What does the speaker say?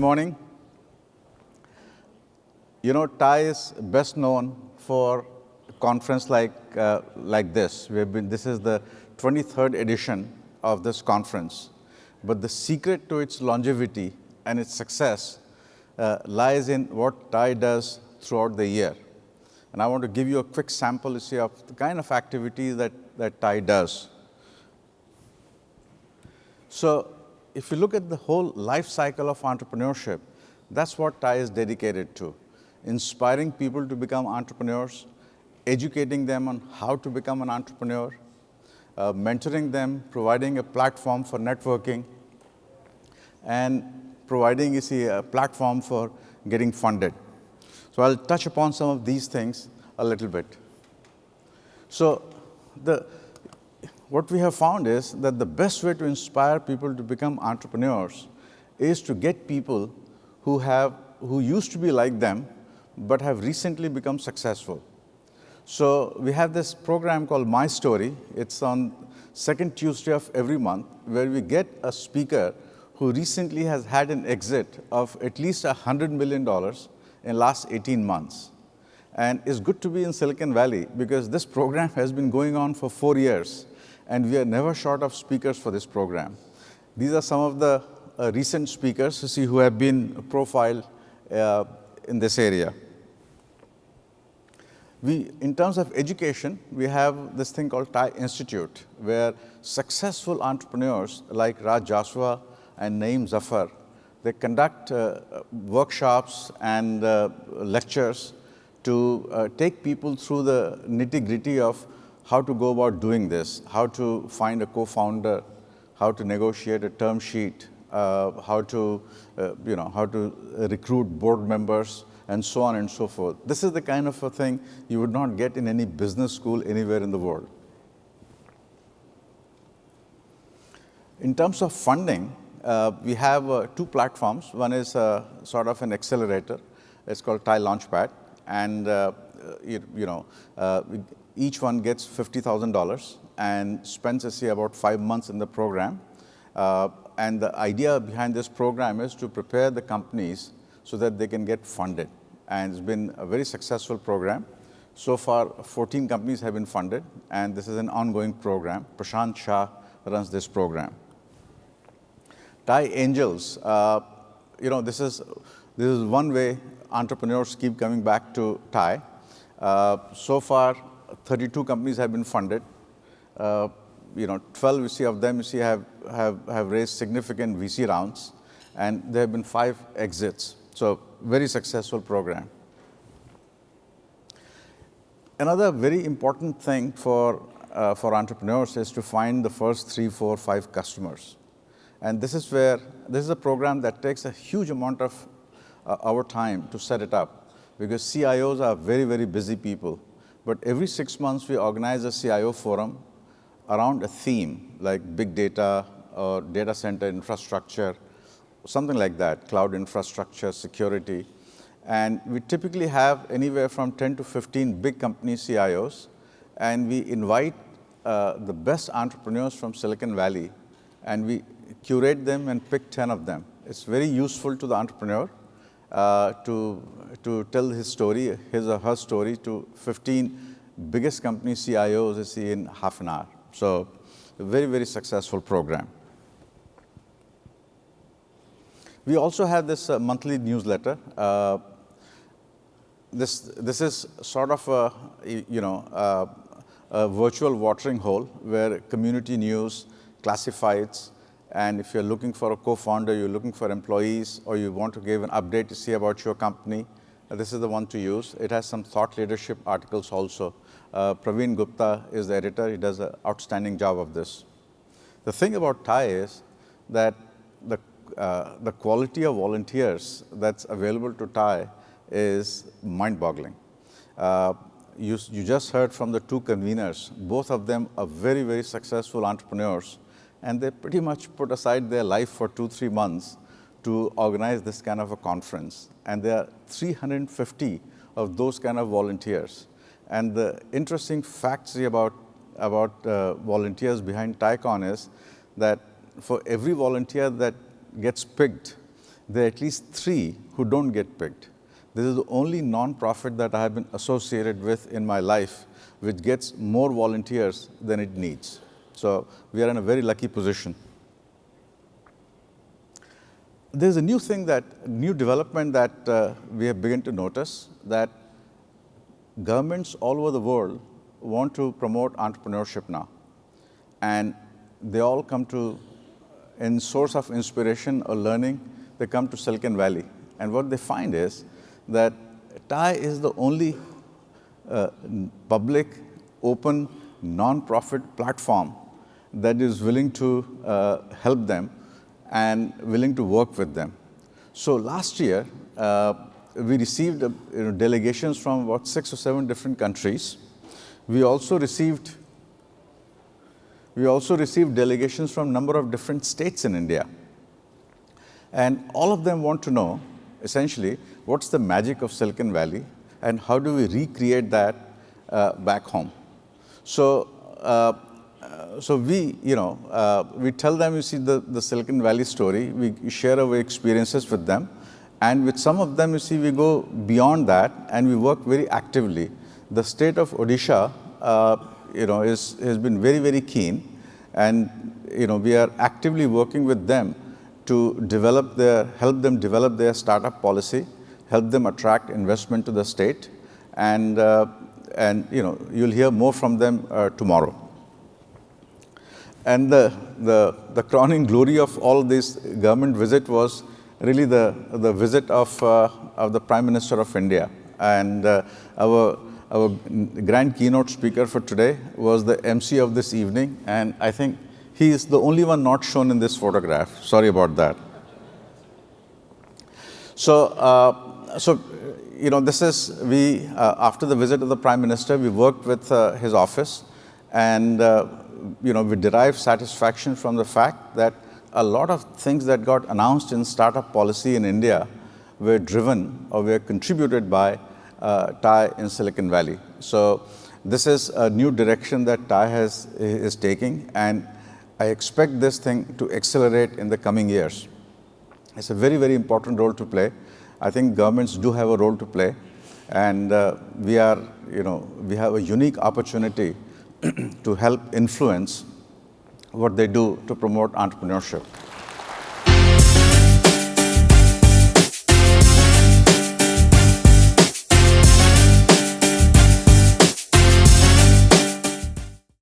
morning. You know, TiE is best known for a conference like this. This is the 23rd edition of this conference. But the secret to its longevity and its success lies in what TiE does throughout the year. And I want to give you a quick sample, you see, of the kind of activities that TiE does. So if you look at the whole life cycle of entrepreneurship, that's what TiE is dedicated to. Inspiring people to become entrepreneurs, educating them on how to become an entrepreneur, mentoring them, providing a platform for networking, and providing, you see, a platform for getting funded. So I'll touch upon some of these things a little bit. So what we have found is that the best way to inspire people to become entrepreneurs is to get people who used to be like them, but have recently become successful. So we have this program called My Story. It's on second Tuesday of every month, where we get a speaker who recently has had an exit of at least $100 million in the last 18 months. And it's good to be in Silicon Valley, because this program has been going on for 4 years, and we are never short of speakers for this program. These are some of the recent speakers, you see, who have been profiled in this area. In terms of education, we have this thing called TiE Institute, where successful entrepreneurs like Raj Jaswa and Naeem Zafar, they conduct workshops and lectures to take people through the nitty-gritty of how to go about doing this, how to find a co-founder, how to negotiate a term sheet, how to recruit board members, and so on and so forth. This is the kind of a thing you would not get in any business school anywhere in the world. In terms of funding, we have 2 platforms. One is sort of an accelerator. It's called TiE Launchpad, and each one gets $50,000 and spends, say, about 5 months in the program. And the idea behind this program is to prepare the companies so that they can get funded. And it's been a very successful program. So far, 14 companies have been funded, and this is an ongoing program. Prashant Shah runs this program. TiE Angels, this is one way entrepreneurs keep coming back to TiE. So far, 32 companies have been funded. 12 you see of them have raised significant VC rounds, and there have been 5 exits. So very successful program. Another very important thing for entrepreneurs is to find the first 3, 4, 5 customers. And this is a program that takes a huge amount of our time to set it up, because CIOs are very, very busy people. But every 6 months, we organize a CIO Forum around a theme, like big data or data center infrastructure, something like that, cloud infrastructure, security. And we typically have anywhere from 10 to 15 big company CIOs, and we invite the best entrepreneurs from Silicon Valley, and we curate them and pick 10 of them. It's very useful to the entrepreneur to tell his story, his or her story, to 15 biggest company CIOs, you see, in half an hour. So a very, very successful program. We also have this monthly newsletter. This is sort of a virtual watering hole, where community news, classifieds, and if you're looking for a co-founder, you're looking for employees, or you want to give an update to see about your company, this is the one to use. It has some thought leadership articles also. Praveen Gupta is the editor. He does an outstanding job of this. The thing about TiE is that the quality of volunteers that's available to TiE is mind-boggling. You just heard from the 2 conveners. Both of them are very, very successful entrepreneurs, and they pretty much put aside their life for 2, 3 months to organize this kind of a conference. And there are 350 of those kind of volunteers. And the interesting facts about volunteers behind TiEcon is that for every volunteer that gets picked, there are at least 3 who don't get picked. This is the only non-profit that I have been associated with in my life, which gets more volunteers than it needs. So we are in a very lucky position. There's a new development that we have begun to notice, that governments all over the world want to promote entrepreneurship now. And they all come to, in source of inspiration or learning, they come to Silicon Valley. And what they find is that TiE is the only public, open, non-profit platform that is willing to help them and willing to work with them. So last year, we received delegations from about 6 or 7 different countries. We also received delegations from a number of different states in India. And all of them want to know, essentially, what's the magic of Silicon Valley and how do we recreate that back home. So we tell them, you see, the Silicon Valley story. We share our experiences with them. And with some of them, you see, we go beyond that and we work very actively. The state of Odisha, has been very, very keen. And, we are actively working with them to help them develop their startup policy, help them attract investment to the state. And you'll hear more from them tomorrow. And the crowning glory of all this government visit was really the visit of the Prime Minister of India. And our grand keynote speaker for today was the MC of this evening. And I think he is the only one not shown in this photograph. Sorry about that. So, after the visit of the Prime Minister, we worked with his office. And, we derived satisfaction from the fact that a lot of things that got announced in startup policy in India were driven or were contributed by TiE in Silicon Valley. So this is a new direction that TiE is taking, and I expect this thing to accelerate in the coming years. It's a very, very important role to play. I think governments do have a role to play, and we have a unique opportunity to help influence what they do to promote entrepreneurship.